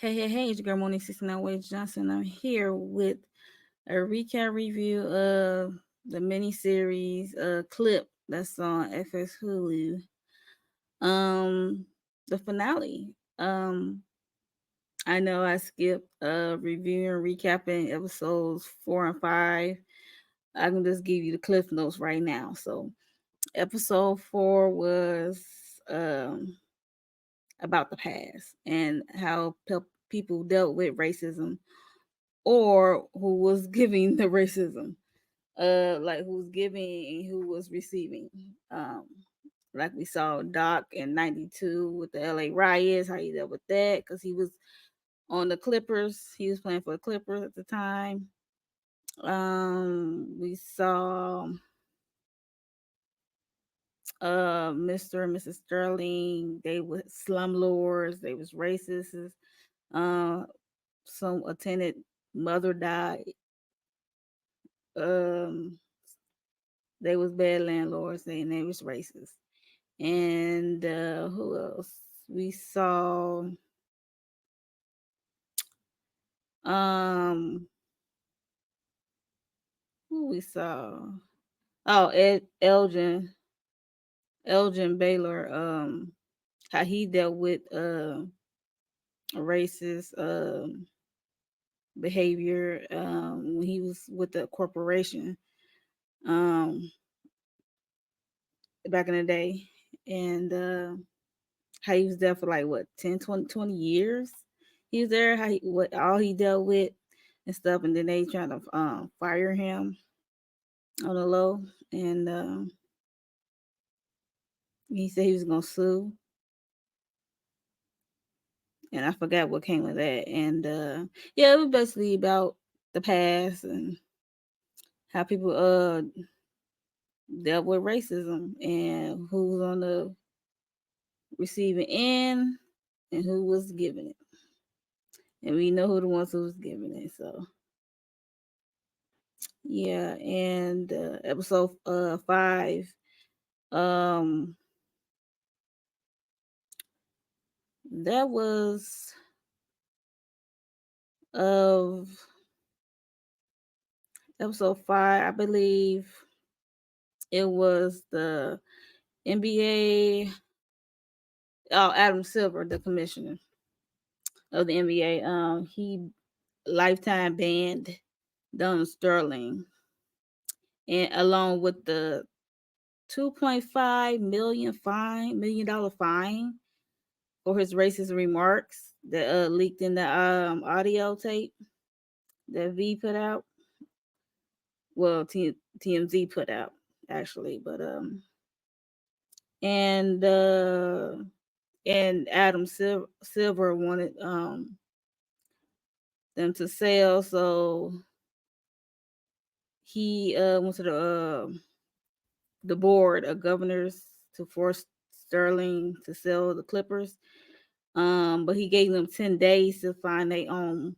Hey, it's your girl Monique 69 Wade Johnson. I'm here with a recap review of the miniseries clip that's on FX Hulu. Um, the finale. Um, I know I skipped reviewing recapping episodes 4 and 5. I can just give you the cliff notes right now. So, episode 4 was um about the past and how people dealt with racism or who was giving the racism, like who was giving and who was receiving. Um, like we saw Doc in '92 with the LA riots, how he dealt with that because he was on the Clippers. He was playing for the Clippers at the time. We saw Mr. and Mrs. Sterling. They were slumlords. They was racists. Uh, some attendant mother died. Um, they was bad landlords. They was racist. And who else? We saw um who we saw. Oh, Elgin Baylor. How he dealt with racist behavior when he was with the corporation um back in the day, and how he was there for like what 10, 20 years. He was there. How what all he dealt with and stuff, and then they trying to fire him on the low, and he said he was gonna sue, and I forgot what came of that. And yeah, it was basically about the past and how people dealt with racism and who was on the receiving end and who was giving it. And we know who the ones who was giving it. So yeah, and episode 5, um, that was of episode 5, I believe. It was the NBA. Oh, Adam Silver, the commissioner of the NBA. He lifetime banned Donald Sterling, and along with the 2.5 million dollar fine for his racist remarks that leaked in the audio tape that V put out. Well, TMZ put out actually, but and uh and Adam Silver wanted them to sell, so he went to the board of governors to force Sterling to sell the Clippers. But he gave them 10 days to find their own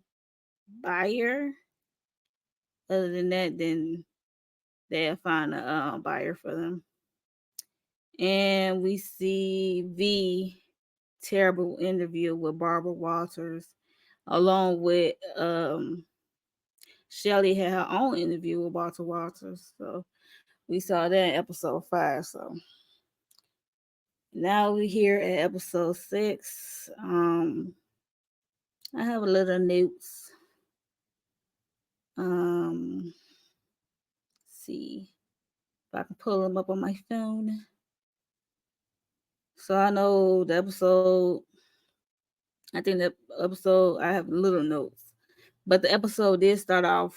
buyer. Other than that, then they'll find a buyer for them. And we see V terrible interview with Barbara Walters, along with Shelly had her own interview with Walter Walters. So we saw that in episode 5. So now we're here at episode 6. I have a little notes. See if I can pull them up on my phone. So I know the episode. I think the episode I have little notes, but the episode did start off.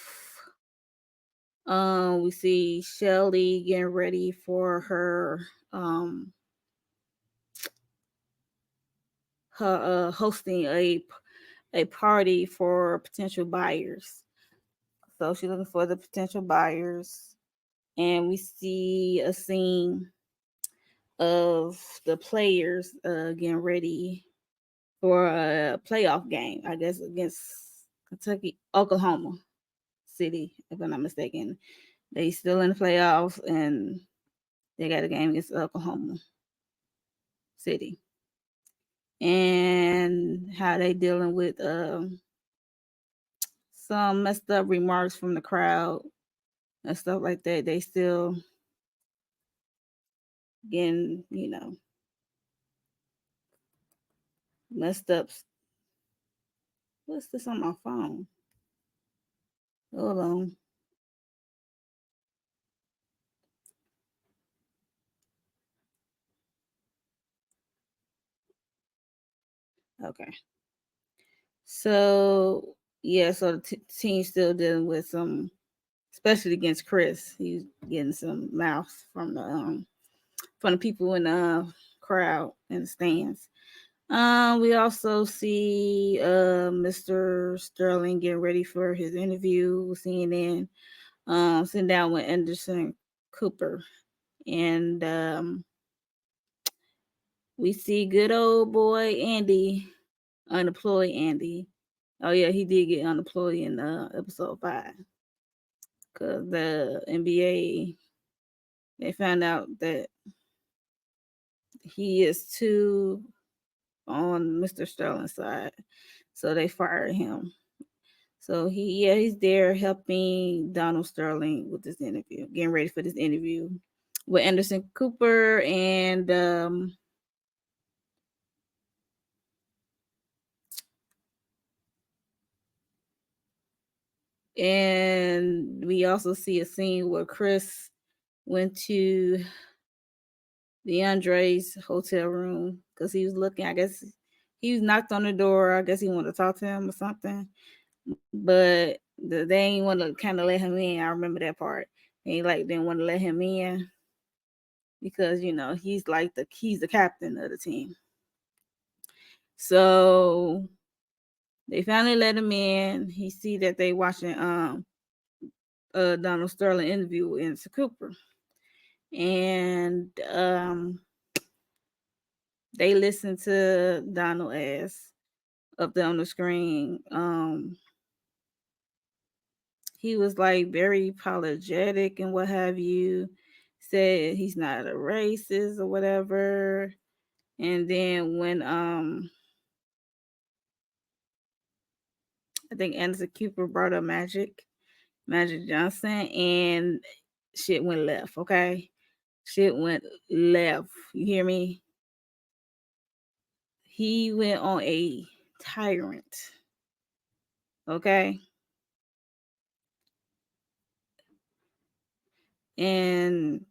We see Shelly getting ready for her hosting a party for potential buyers. So she's looking for the potential buyers, and we see a scene of the players getting ready for a playoff game, I guess, against Oklahoma City, if I'm not mistaken. They still in the playoffs, and they got a game against Oklahoma City. And how they dealing with some messed up remarks from the crowd and stuff like that. They still getting, messed up. What's this on my phone? Hold on. Okay. So yeah, so the team's still dealing with some, especially against Chris. He's getting some mouth from the people in the crowd in the stands. We also see Mr. Sterling getting ready for his interview with CNN, sitting down with Anderson Cooper, and we see good old boy Andy, unemployed Andy. Oh yeah, he did get unemployed in episode 5 because the NBA, they found out that he is too on Mr. Sterling's side, so they fired him. So he's there helping Donald Sterling with this interview, getting ready for this interview with Anderson Cooper, and we also see a scene where Chris went to DeAndre's hotel room because he was looking. I guess he was knocked on the door. I guess he wanted to talk to him or something, but they ain't want to kind of let him in. I remember that part. They didn't want to let him in because he's the captain of the team. So they finally let him in. He see that they watching Donald Sterling interview with Anderson Cooper, and they listen to Donald as up there on the screen. He was like very apologetic and what have you. Said he's not a racist or whatever. And then when I think Anderson Cooper brought up Magic Johnson, and shit went left. Okay, shit went left. You hear me? He went on a tyrant. Okay, and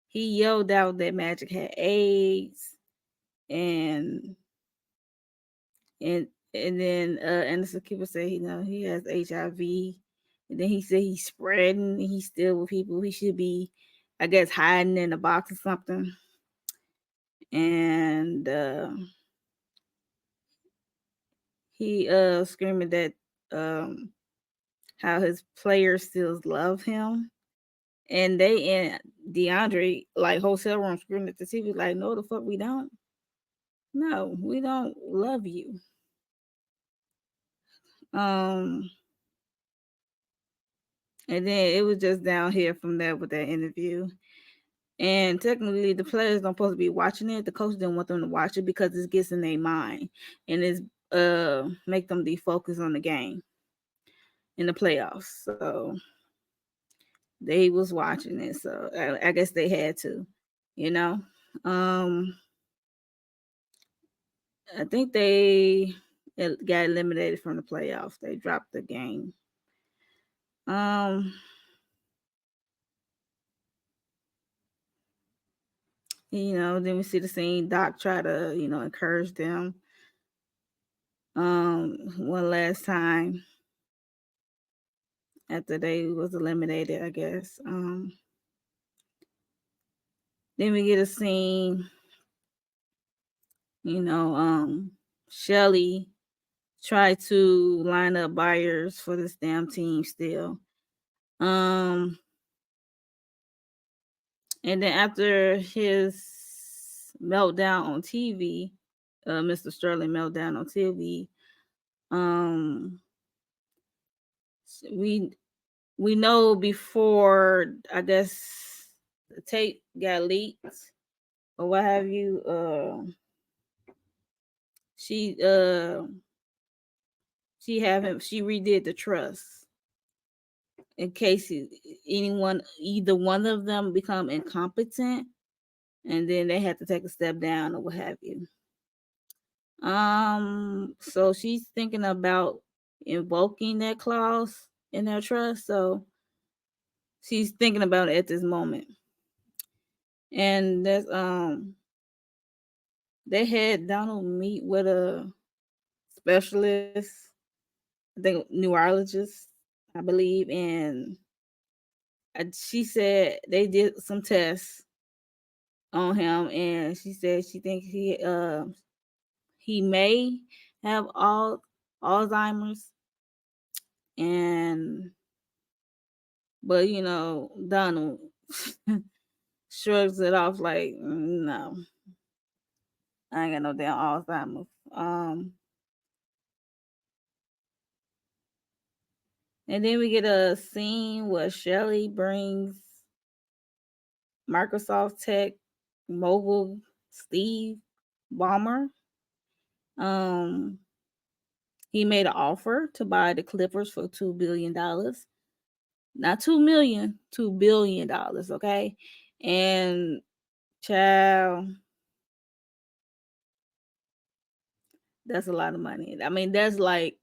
he yelled out that Magic had AIDS, and and and then Anderson Cooper said he has HIV, and then he said he's spreading. He's still with people. He should be, I guess, hiding in a box or something. And he screaming that how his players still love him, and they and DeAndre like hotel room screaming at the TV like, no, the fuck we don't. No, we don't love you. Um, and then it was just down here from there with that interview. And technically, the players don't supposed to be watching it. The coach didn't want them to watch it because it gets in their mind and it's make them defocus on the game in the playoffs. So they was watching it. So I guess they had to, you know. Um, I think they got eliminated from the playoffs. They dropped the game. Um, then we see the scene. Doc try to, encourage them. One last time after they was eliminated, I guess. Then we get a scene, Shelly tried to line up buyers for this damn team still. And then after his meltdown on TV, Mr. Sterling meltdown on TV, we know before, I guess, the tape got leaked or what have you, She she redid the trust in case either one of them become incompetent, and then they had to take a step down or what have you. So she's thinking about invoking that clause in her trust. So she's thinking about it at this moment. And that's they had Donald meet with a specialist, I think neurologist, I believe, and she said they did some tests on him, and she said she thinks he may have Alzheimer's, and but Donald shrugs it off like, no, I ain't got no damn Alzheimer's. And then we get a scene where Shelly brings Microsoft Tech mogul Steve Ballmer. Um, he made an offer to buy the Clippers for $2 billion. Not 2 million, $2 billion, okay? And child, that's a lot of money. I mean, that's like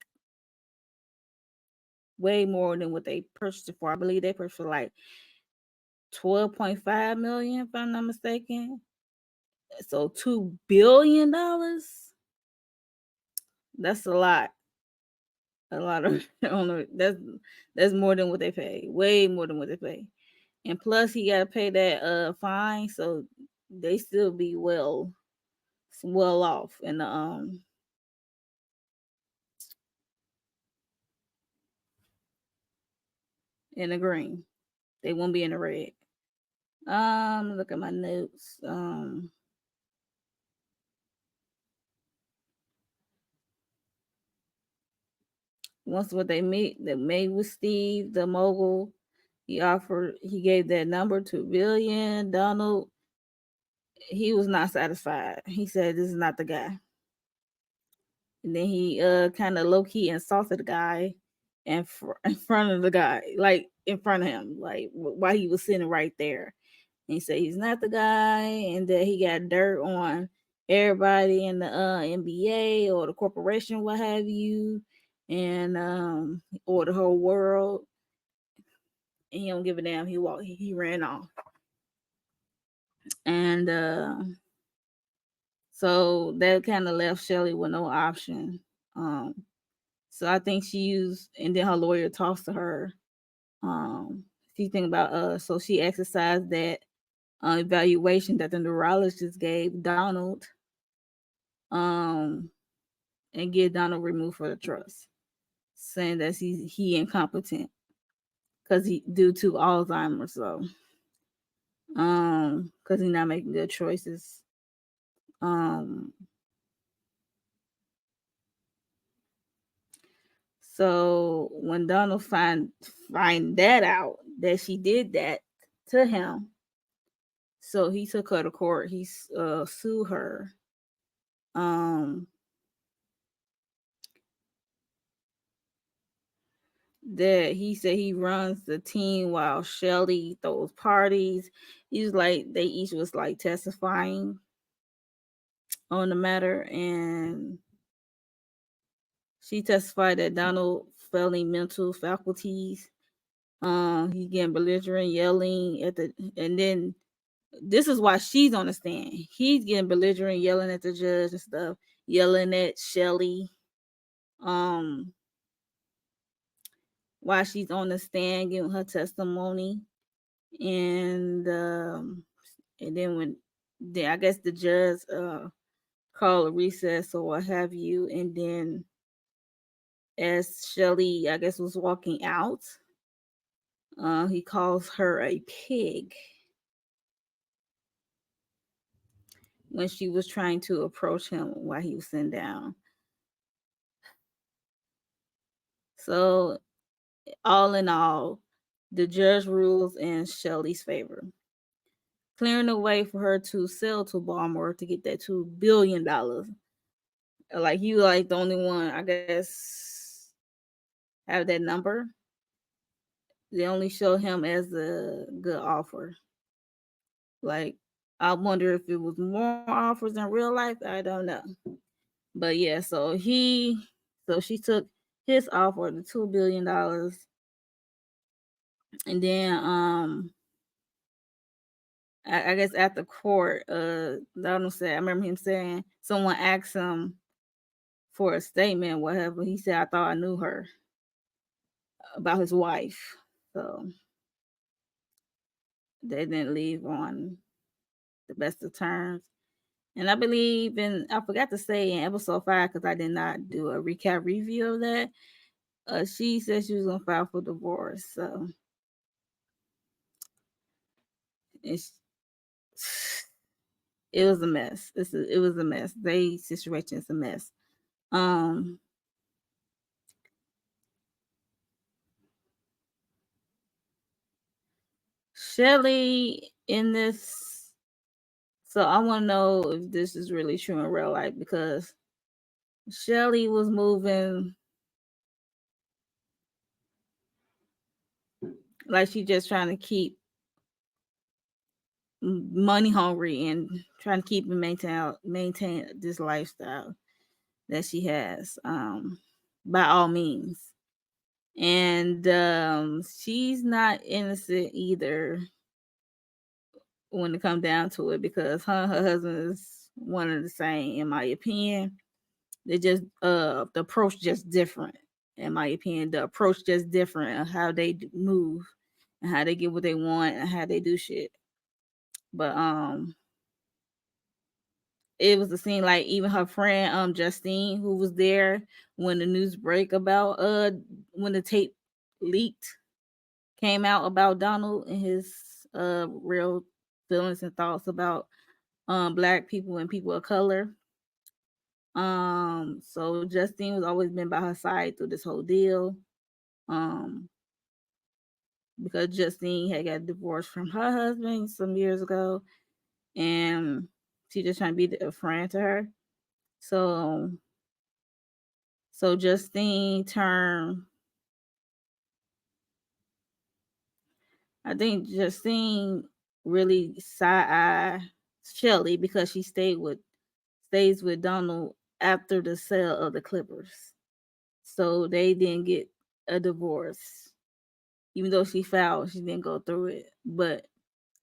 way more than what they purchased it for. I believe they purchased for like 12.5 million, if I'm not mistaken. So $2 billion, that's a lot. A lot of that's more than what they pay. Way more than what they pay. And plus he gotta pay that fine, so they still be well off in the green. They won't be in the red. Look at my notes. Once what they made with Steve, the mogul, he gave that number to billion. Donald, he was not satisfied. He said this is not the guy. And then he kind of low key insulted the guy in front of the guy, like in front of him, like while he was sitting right there. And he said he's not the guy, and that he got dirt on everybody in the NBA or the corporation, what have you, and or the whole world. And he don't give a damn. He ran off, and so that kind of left Shelly with no option. Um, So I think she used, and then her lawyer talks to her. She think about so she exercised that evaluation that the neurologist gave Donald, um, and get Donald removed for the trust, saying that he incompetent because he due to Alzheimer's. So, because he's not making good choices. Um, so when Donald find that out that she did that to him, so he took her to court. He sued her. Um, that he said he runs the team while Shelly throws parties. He was like they each was like testifying on the matter, and she testified that Donald failing mental faculties. He getting belligerent, yelling at and then this is why she's on the stand. He's getting belligerent, yelling at the judge and stuff, yelling at Shelly. While she's on the stand giving her testimony, and then I guess the judge called a recess or what have you, and then as Shelly I guess was walking out, he calls her a pig when she was trying to approach him while he was sitting down. So all in all, the judge rules in Shelly's favor, clearing the way for her to sell to Ballmer to get that $2 billion. Like he was like the only one, I guess, have that number. They only show him as a good offer. Like I wonder if it was more offers in real life. I don't know. But yeah, so she took his offer, the $2 billion, and then I guess at the court, Donald said, I remember him saying someone asked him for a statement, whatever. He said, I thought I knew her, about his wife. So they didn't leave on the best of terms. And I believe I forgot to say in episode 5, because I did not do a recap review of that. She said she was gonna file for divorce. So it's it was a mess. It was a mess. They situation is a mess. Um, Shelly in this. So I want to know if this is really true in real life, because Shelly was moving like she just trying to keep money hungry and trying to keep and maintain this lifestyle that she has, by all means. And she's not innocent either when it comes down to it, because her husband is one of the same, in my opinion. They just the approach just different, in my opinion. The approach just different of how they move and how they get what they want and how they do shit. But it was the scene, like even her friend Justine, who was there when the news break about when the tape leaked, came out about Donald and his real feelings and thoughts about black people and people of color. So Justine was always been by her side through this whole deal. Um, because Justine had got divorced from her husband some years ago, and she just trying to be a friend to her. So Justine turned. I think Justine really side eye Shelly because she stays with Donald after the sale of the Clippers. So they didn't get a divorce. Even though she filed, she didn't go through it. But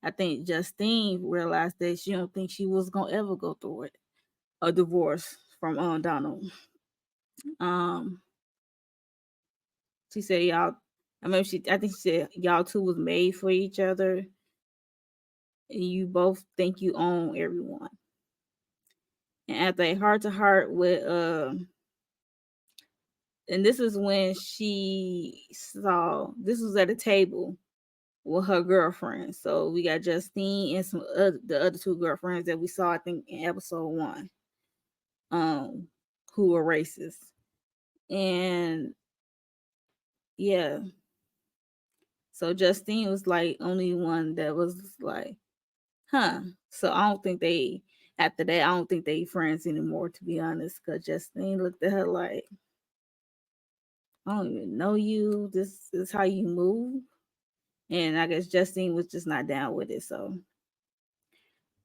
I think Justine realized that she don't think she was gonna ever go through it, a divorce from Donald. Um, she said y'all. I think she said y'all two was made for each other, and you both think you own everyone. And after a heart to heart with and this is when she saw, this was at a table with her girlfriend. So we got Justine and the other two girlfriends that we saw, I think, in episode 1, who were racist. And yeah, so Justine was like only one that was like, huh. So I don't think they, after that, I don't think they friends anymore, to be honest, because Justine looked at her like, I don't even know you. This is how you move. And I guess Justine was just not down with it. So,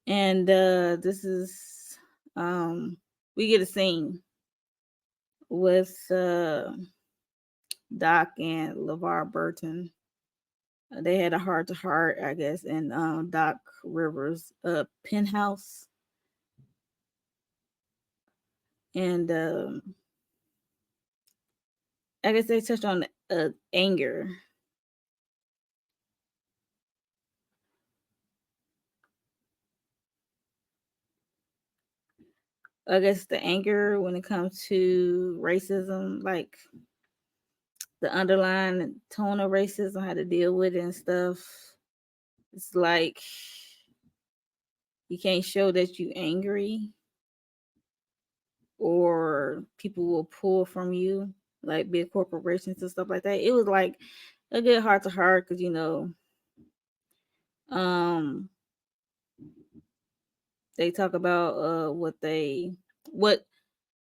and this is, we get a scene with Doc and LeVar Burton. They had a heart to heart, I guess, in Doc Rivers' penthouse. And I guess they touched on anger. I guess the anger when it comes to racism, like the underlying tone of racism, how to deal with it and stuff. It's like you can't show that you angry, or people will pull from you, like big corporations and stuff like that. It was like a good heart to heart, because um they talk about what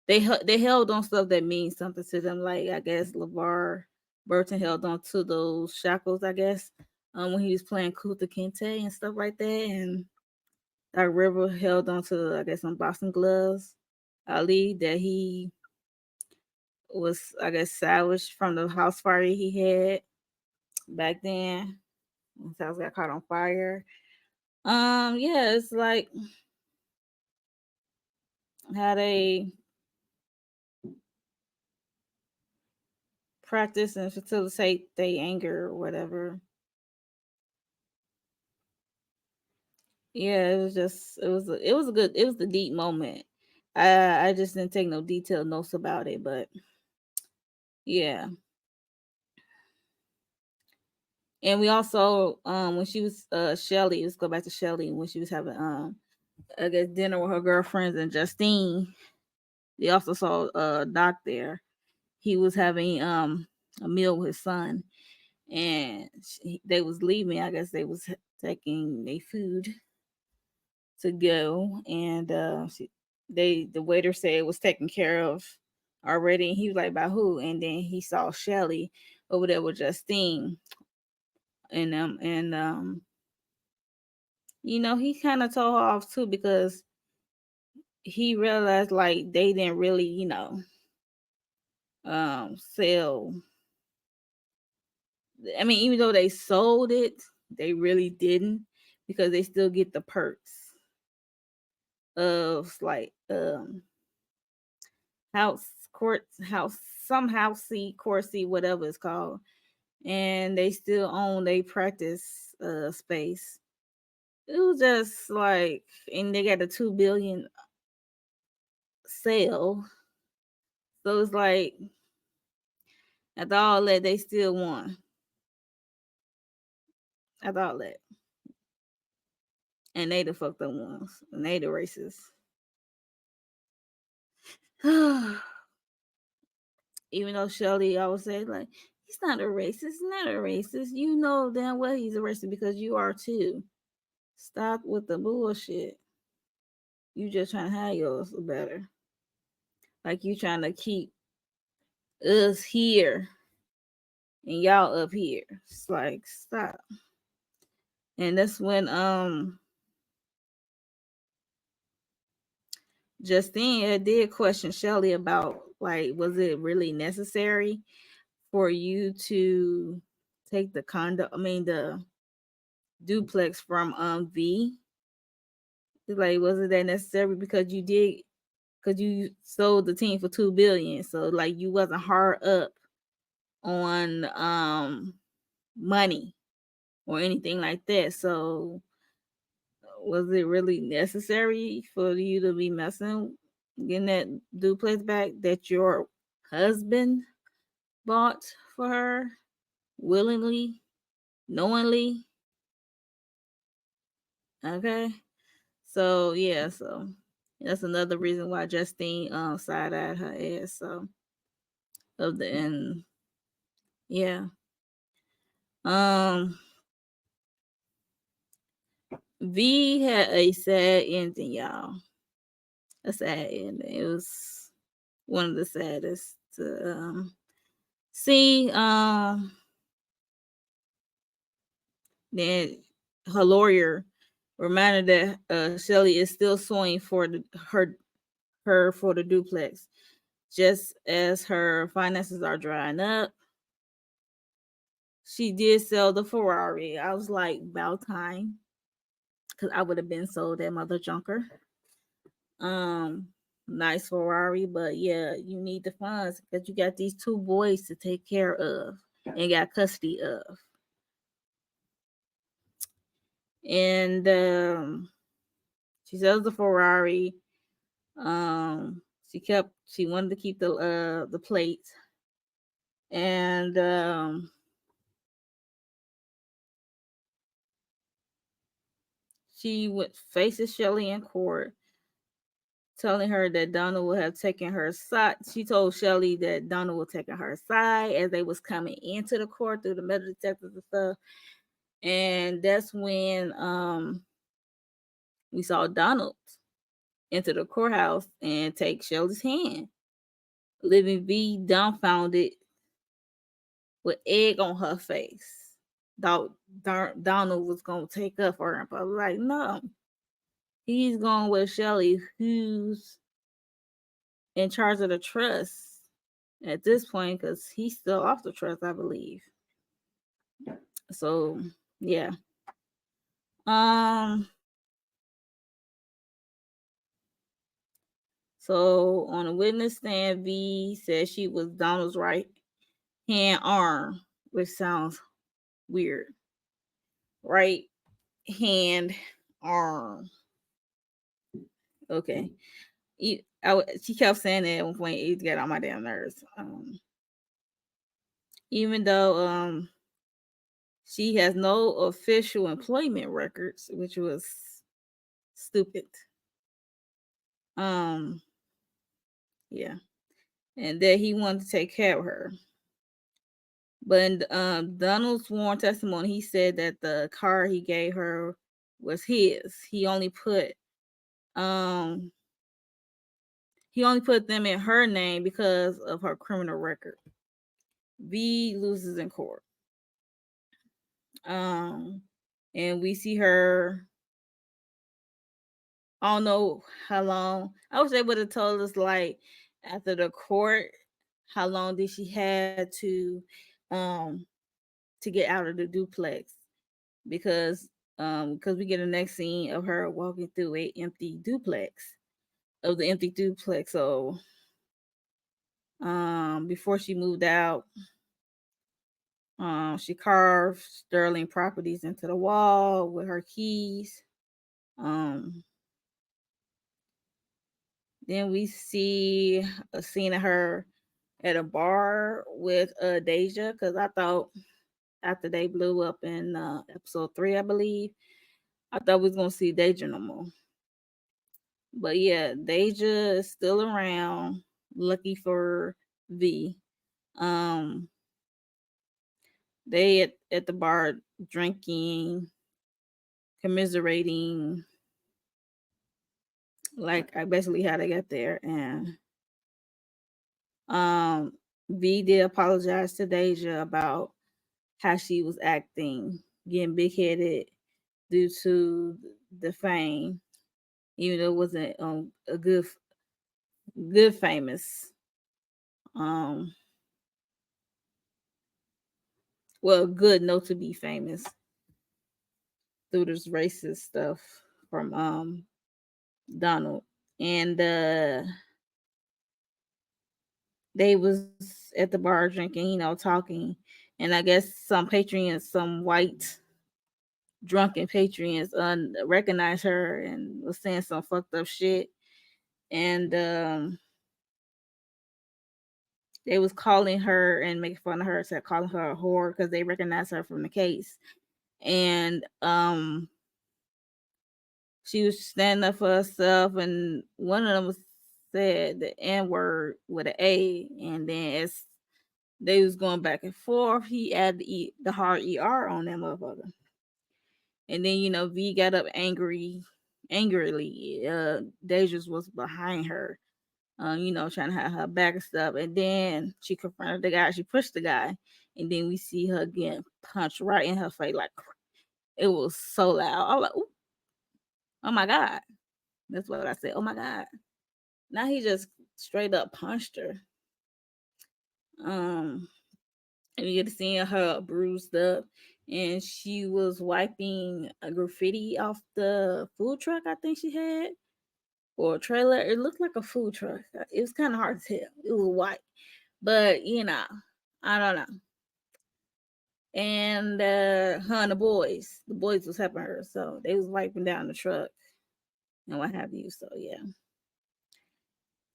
they held on stuff that means something to them. Like I guess LeVar Burton held on to those shackles, I guess, when he was playing Kuta Kinte and stuff like that. And Doc River held on to, I guess, some boxing gloves. Ali that he was, I guess, salvaged from the house party he had back then. His house got caught on fire. Yeah, it's like how they practice and facilitate their anger or whatever. Yeah, it was a good, it was a deep moment. I just didn't take no detailed notes about it, but yeah. And we also when she was Shelly, let's go back to Shelly when she was having I guess dinner with her girlfriends and Justine. They also saw Doc there. He was having a meal with his son, and they was leaving. I guess they was taking their food to go, and the waiter said it was taken care of already. And he was like, "By who?" And then he saw Shelly over there with Justine, and he kind of told her off too because he realized like they didn't really, sell. I mean, even though they sold it, they really didn't because they still get the perks of like house court house some housey coursey whatever it's called, and they still own they practice space. It was just like, and they got a 2 billion sale, so it's like after all that they still won after all that, and they the fucked up ones and they the racists. Even though Shelly always say like he's not a racist, he's not a racist. You know damn well he's a racist because you are too. Stop with the bullshit. You just trying to have yours better. Like you trying to keep us here and y'all up here. It's like stop. And that's when Justine did question Shelly about like was it really necessary for you to take the condo, I mean the duplex from V. Like, wasn't that necessary because you sold the team for 2 billion, so like you wasn't hard up on money or anything like that. So was it really necessary for you to be messing getting that duplex back that your husband bought for her willingly, knowingly? Okay. So yeah, so that's another reason why Justine side eyed her ass. So of the and yeah. Um V had a sad ending, y'all. A sad ending. It was one of the saddest to see. Then her lawyer reminded that Shelly is still suing for her for the duplex, just as her finances are drying up. She did sell the Ferrari. I was like, about time, because I would have been sold that mother junker. Nice Ferrari, but yeah, you need the funds because you got these two boys to take care of and got custody of. And she sells the Ferrari. She wanted to keep the plate, and she went faces Shelly in court, telling her that Donald would have taken her side. She told Shelly that Donald was taking her side as they was coming into the court through the metal detectors and stuff. And that's when we saw Donald into the courthouse and take Shelly's hand, leaving V dumbfounded with egg on her face. Thought Donald was gonna take up for him, but I was like, no, he's going with Shelly, who's in charge of the trust at this point, because he's still off the trust, I believe. So yeah. So on a witness stand, V said she was Donald's right hand arm, which sounds weird. Right hand arm. Okay. She kept saying that at one point. It got on my damn nerves. Even though she has no official employment records, which was stupid. Yeah, and that he wanted to take care of her. But in Donald's sworn testimony, he said that the car he gave her was his. He only put them in her name because of her criminal record. V loses in court. And we see her. I don't know how long. I wish they would have told us, like, after the court, how long did she had to get out of the duplex, because we get a next scene of her walking through the empty duplex. So before she moved out, she carved Sterling Properties into the wall with her keys. Then we see a scene of her at a bar with Deja, because I thought after they blew up in episode 3, I believe, I thought we was gonna see Deja no more. But yeah, Deja is still around. Lucky for V. They at the bar drinking, commiserating, like basically how they got there, and V did apologize to Deja about how she was acting, getting big headed due to the fame, even though it wasn't a good famous. Well, good not to be famous through this racist stuff from Donald. And they was at the bar drinking, talking, and I guess some white drunken patrons recognized her and was saying some fucked up shit, and they was calling her and making fun of her, calling her a whore because they recognized her from the case. And she was standing up for herself, and one of them said the N-word with an A, and then as they was going back and forth, he added the hard ER on that motherfucker. And then, V got up angrily. Deja's was behind her, trying to have her back and stuff. And then she confronted the guy. She pushed the guy. And then we see her getting punched right in her face. Like, it was so loud. I was like, ooh, oh my God. That's what I said. Oh my God. Now he just straight up punched her. And you get to see her bruised up. And she was wiping a graffiti off the food truck I think she had, or a trailer. It looked like a food truck. It was kind of hard to tell. It was white. But, I don't know. And her and the boys was helping her. So they was wiping down the truck and what have you. So, yeah.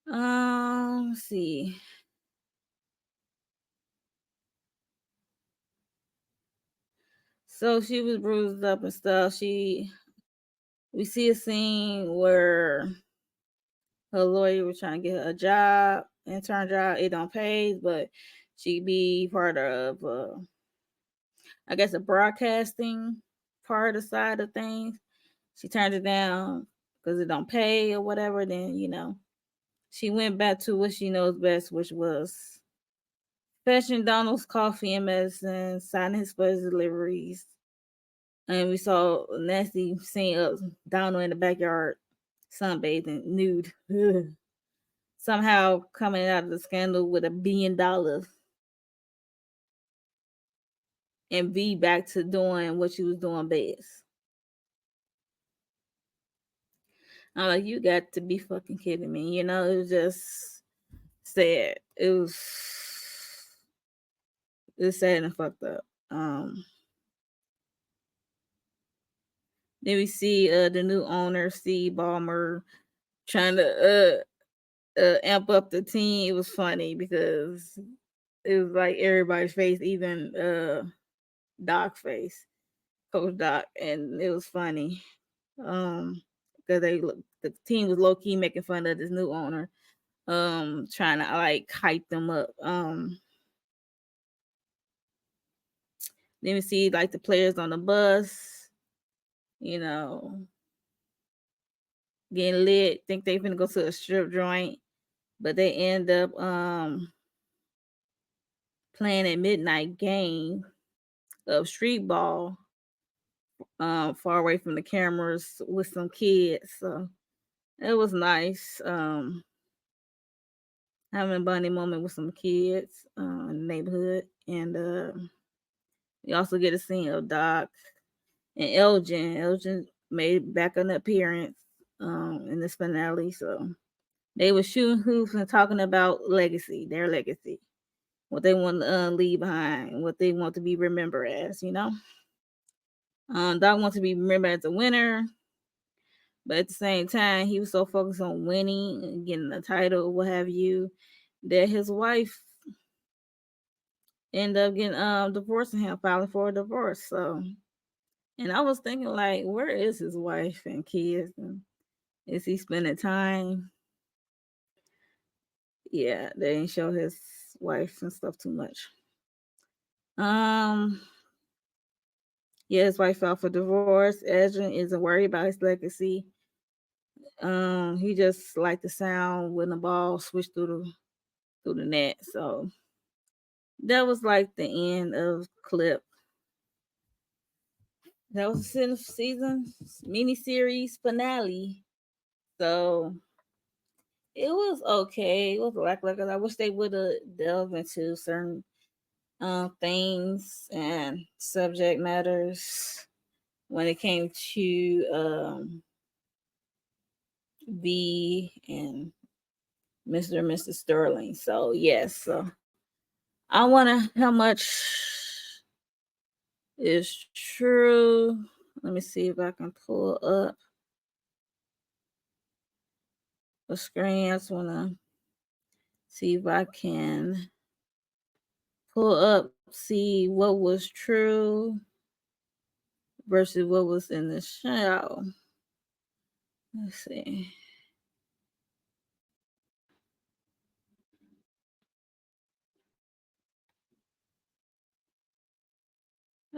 Let's see. So she was bruised up and stuff. We see a scene where her lawyer was trying to get her a job, intern job. It don't pay, but she be part of, I guess, a broadcasting part of the side of things. She turned it down because it don't pay or whatever, then she went back to what she knows best, which was fetching Donald's coffee and medicine, signing his first deliveries. And we saw Nancy seeing Donald in the backyard sunbathing nude. Somehow coming out of the scandal with $1 billion, and V back to doing what she was doing best. I'm like, you got to be fucking kidding me. It was just sad. It's sad and fucked up. Then we see the new owner, Steve Ballmer, trying to amp up the team. It was funny because it was like everybody's face, even Doc's face, Coach Doc, and it was funny. Because the team was low key making fun of this new owner, trying to like hype them up. Then we see like the players on the bus, getting lit, think they finna go to a strip joint, but they end up playing a midnight game of street ball, far away from the cameras with some kids. So it was nice. Having a bonding moment with some kids in the neighborhood. And you also get a scene of Doc and Elgin. Elgin made back an appearance in this finale. So they were shooting hoops and talking about their legacy, what they want to leave behind, what they want to be remembered as, Doc wants to be remembered as a winner, but at the same time, he was so focused on winning and getting the title, what have you, that his wife ended up getting divorcing him, filing for a divorce. So, and I was thinking, like, where is his wife and kids? And is he spending time? Yeah, they didn't show his wife and stuff too much. Yeah, his wife filed for divorce. Edrin isn't worried about his legacy. He just liked the sound when the ball switched through the net. So that was like the end of Clip. That was the season miniseries finale. So it was okay. It was lackluster. I wish they would have delved into certain things and subject matters when it came to V and Mr. and Mrs. Sterling. So yes, so I wonder how much is true. Let me see if I can pull up the screen. I just want to see if I can pull up, see what was true versus what was in the show. Let's see.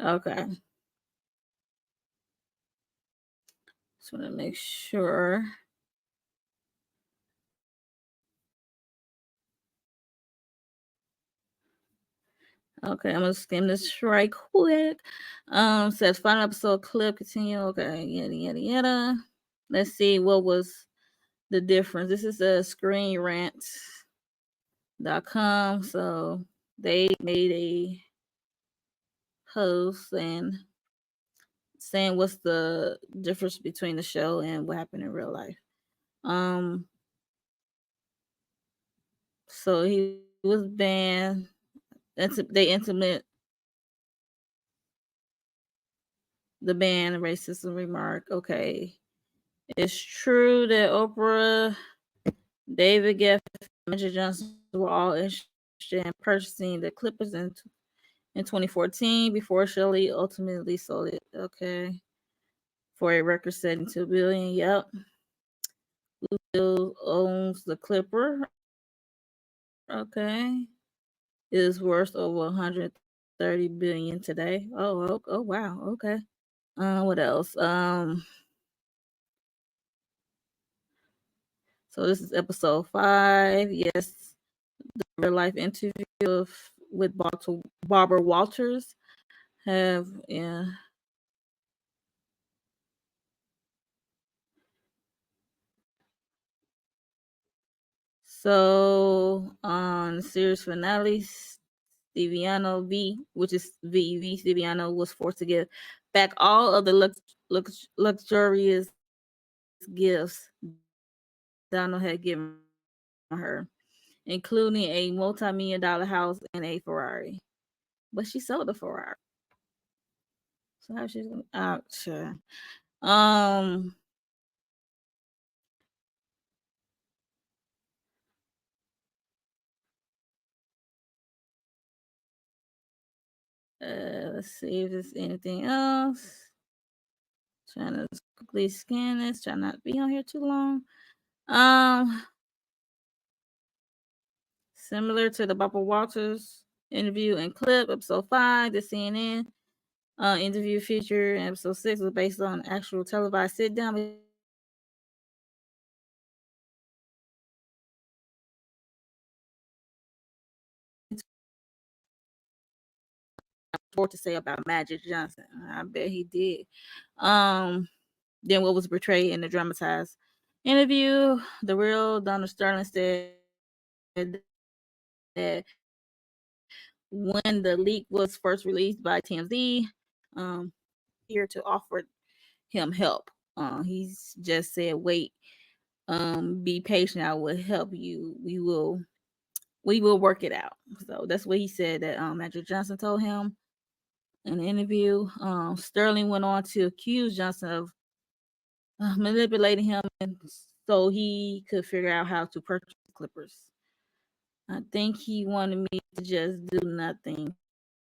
Okay. Just want to make sure. Okay, I'm gonna skim this right quick. Says final episode clip continue. Okay, yada yada yada. Let's see what was the difference. This is a screenrant.com. So they made a post and saying what's the difference between the show and what happened in real life. So he was banned. They implement the ban racism remark. Okay. It's true that Oprah, David Geffen, and Magic Johnson were all interested in purchasing the Clippers in 2014 before Shelley ultimately sold it. Okay. For a record-setting $2 billion. Yep. Who still owns the Clipper? Okay. It is worth over 130 billion today. Oh wow. Okay. What else? So this is episode 5. Yes, the real life interview with Barbara Walters. Yeah. So on the series finale, Stiviano which is Stiviano was forced to give back all of the luxurious gifts Donald had given her, including a multi-million-dollar house and a Ferrari. But she sold the Ferrari. So how she's gonna sure. Let's see if there's anything else. Trying to quickly scan this, try not to be on here too long. Similar to the Barbara Walters interview and clip, episode 5, the CNN interview feature, and episode 6 was based on actual televised sit down more to say about Magic Johnson. I bet he did. Than what was portrayed in the dramatized interview. The real Donald Sterling said that when the leak was first released by TMZ, here to offer him help. He's just said, "Wait, be patient. I will help you. We will work it out." So that's what he said that Magic Johnson told him in the interview. Sterling went on to accuse Johnson of manipulating him, and so he could figure out how to purchase Clippers. I think he wanted me to just do nothing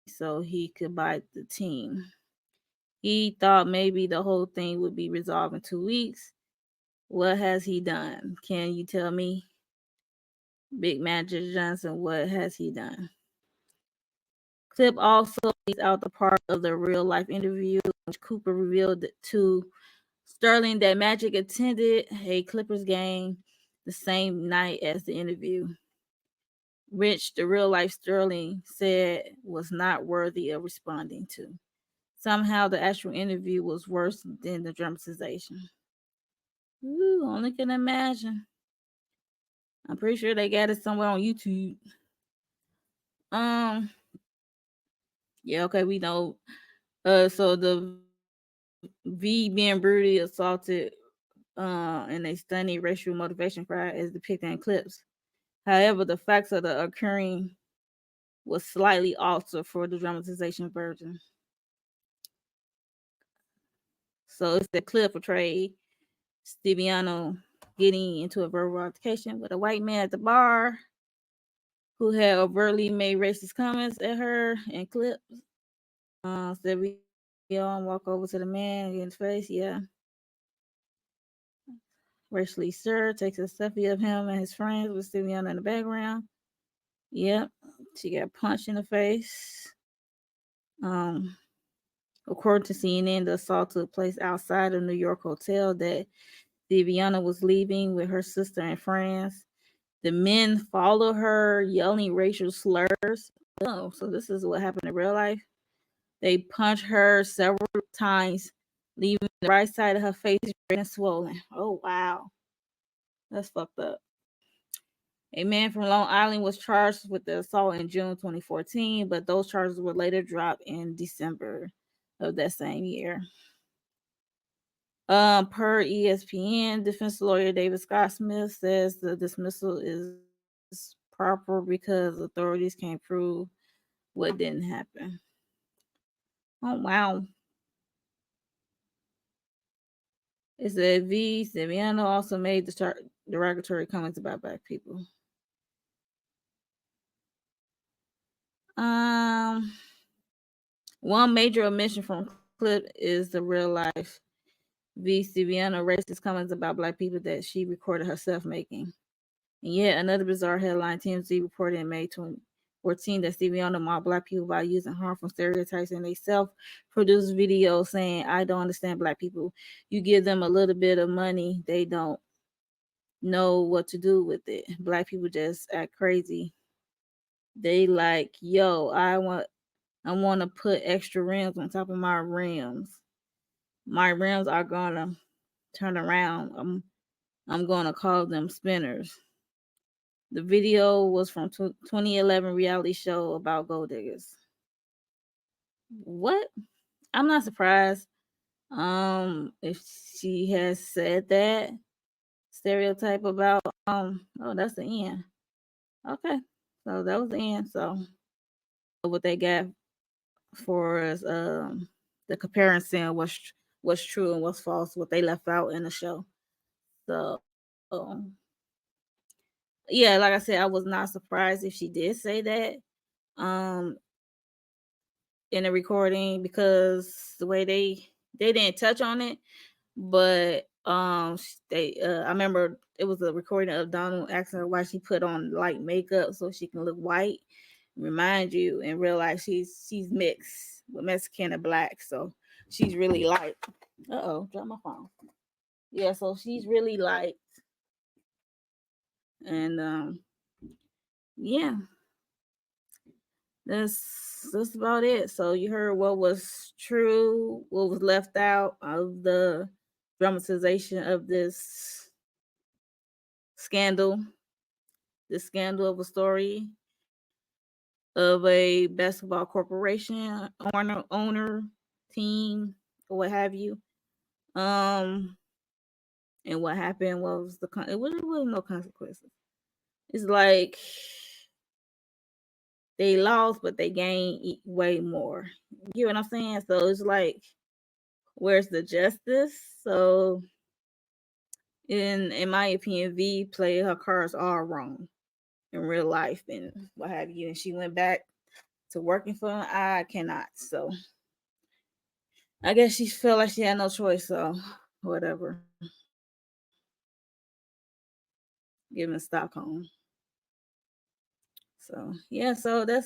so he could buy the team. He thought maybe the whole thing would be resolved in 2 weeks. What has he done? Can you tell me? Big Magic Johnson, what has he done? Clip also leaves out the part of the real life interview in which Cooper revealed to Sterling that Magic attended a Clippers game the same night as the interview, which the real life Sterling said was not worthy of responding to. Somehow the actual interview was worse than the dramatization. Ooh, only can imagine. I'm pretty sure they got it somewhere on YouTube. Yeah, okay, we know. So the V being brutally assaulted in a stunning racial motivation cry is depicted in clips. However, the facts of the occurring was slightly altered for the dramatization version. So it's the clip portrayed Stiviano getting into a verbal altercation with a white man at the bar who had overtly made racist comments at her in clips. Stiviano walk over to the man in his face. Yeah. Racially Sir takes a selfie of him and his friends with Stiviano in the background. Yep. She got punched in the face. According to CNN, the assault took place outside a New York hotel that Stiviano was leaving with her sister and friends. The men followed her, yelling racial slurs. Oh, so this is what happened in real life. They punched her several times, leaving the right side of her face red and swollen. Oh, wow. That's fucked up. A man from Long Island was charged with the assault in June 2014, but those charges were later dropped in December of that same year. Per ESPN, defense lawyer David Scott Smith says the dismissal is proper because authorities can't prove what didn't happen. Oh, wow. It said V. Stiviano also made the derogatory comments about black people. One major omission from clip is the real life V. Stiviano racist comments about black people that she recorded herself making. And yet another bizarre headline, TMZ reported in May 2014 that Stiviano mocked black people by using harmful stereotypes in a self-produced video saying, "I don't understand black people. You give them a little bit of money, they don't." know what to do with it. Black people just act crazy. They like, yo, I want to put extra rims on top of my rims. My rims are gonna turn around. I'm gonna call them spinners. The video was from 2011 reality show about gold diggers. What? I'm not surprised. If she has said that stereotype about oh, that's the end. Okay, so that was the end. So what they got for us, the comparison, what's true and what's false, what they left out in the show. So yeah, like I said, I was not surprised if she did say that in the recording, because the way they didn't touch on it, but they I remember it was a recording of Donald asking her why she put on light makeup so she can look white. Remind you and realize she's mixed with Mexican and black, so she's really light. Drop my phone. Yeah, so she's really light, and yeah, that's about it. So you heard what was true, what was left out of the dramatization of this scandal, the scandal of a story of a basketball corporation owner team or what have you. And what happened was it wasn't no consequences. It's like they lost, but they gained way more. You know what I'm saying? So it's like, where's the justice? So in my opinion, V played her cards all wrong in real life and what have you. And she went back to working for them. I cannot. So I guess she felt like she had no choice. So whatever. Give him Stockholm. So yeah, so that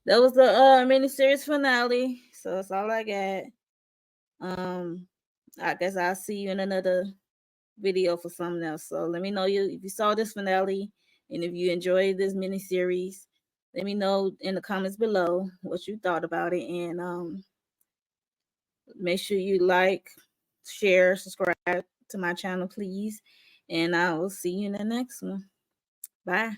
was the miniseries finale. So that's all I got. I guess I'll see you in another video for something else. So let me know if you saw this finale and if you enjoyed this miniseries. Let me know in the comments below what you thought about it, and make sure you like, share, subscribe to my channel, please. And I will see you in the next one. Bye.